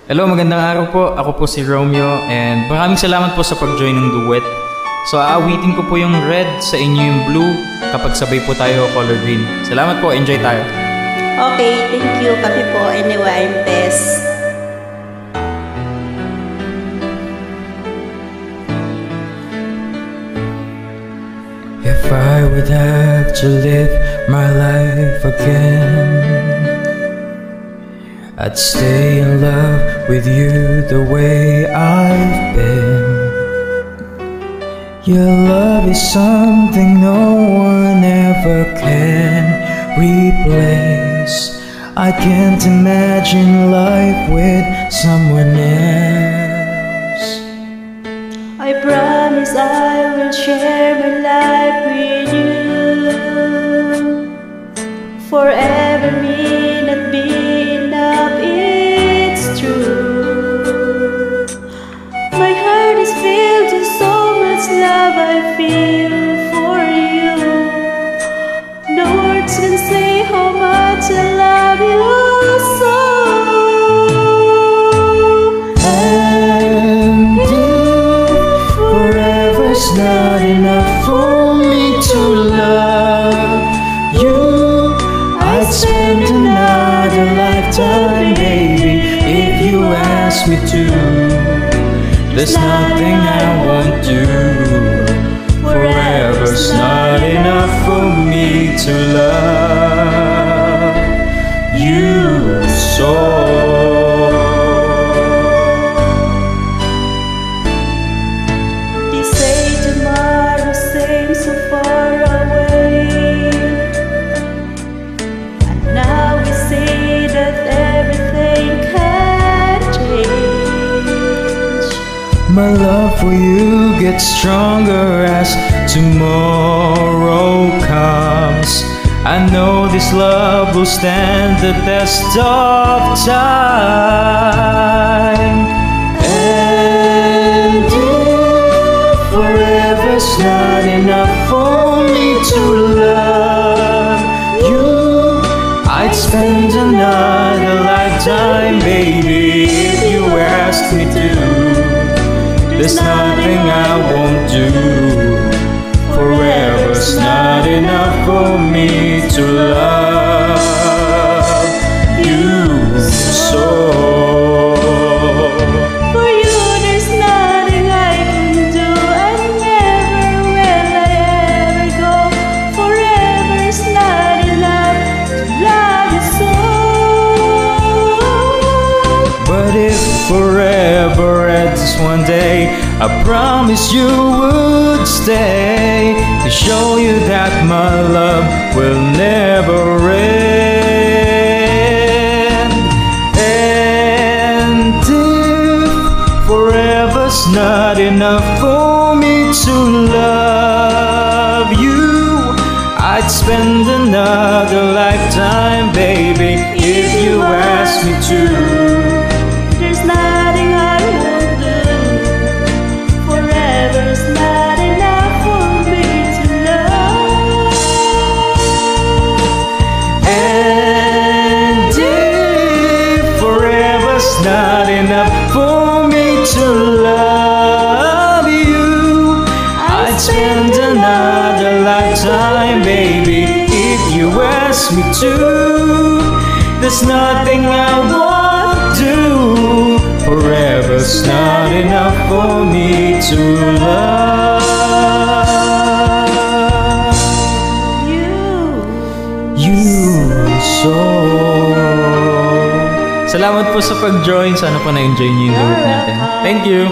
Hello, magandang araw po. Ako po si Romeo and maraming salamat po sa pag-join ng duet. So aawitin ko po yung red, sa inyo yung blue, kapag sabay po tayo color green. Salamat po, enjoy tayo. Okay, thank you. Kami po. Anyway, I'm Tess. If I would have to live my life again, I'd stay in love with you the way I've been. Your love is something no one ever can replace. I can't imagine life with someone else. I promise I will share my life with you. Forever may not be enough, it's true. My heart is filled with so much love I feel for you. No words can say how much I love you so. And if forever's not enough for me to love you, I'd spend another lifetime, baby, if you ask me to. There's nothing I won't do. Forever's not enough for me to love you so. They say tomorrow seems so far away, and now we see that everything can change. My love for you gets stronger as tomorrow comes. I know this love will stand the test of time. And if forever's not enough for me to love you, I'd spend another lifetime, baby, if you ask me to. There's nothing I won't do. Forever's not enough for me to love you so. For you there's nothing I can do, and never will I ever go. Forever's not enough to love you so. But if forever ends one day, I promise you would stay to show you that my love will never end. And if forever's not enough for me to love you, I'd spend another lifetime, baby, if you ask me to. There's nothing I won't do. Forever's not enough for me to love. And if forever's not enough for me to love you, I'd spend another lifetime, baby, if you ask me to. There's nothing I won't do. Forever's not enough for me to love you so. Salamat po sa pag-join. Sana po na-enjoy niyo yung gawin natin. Thank you.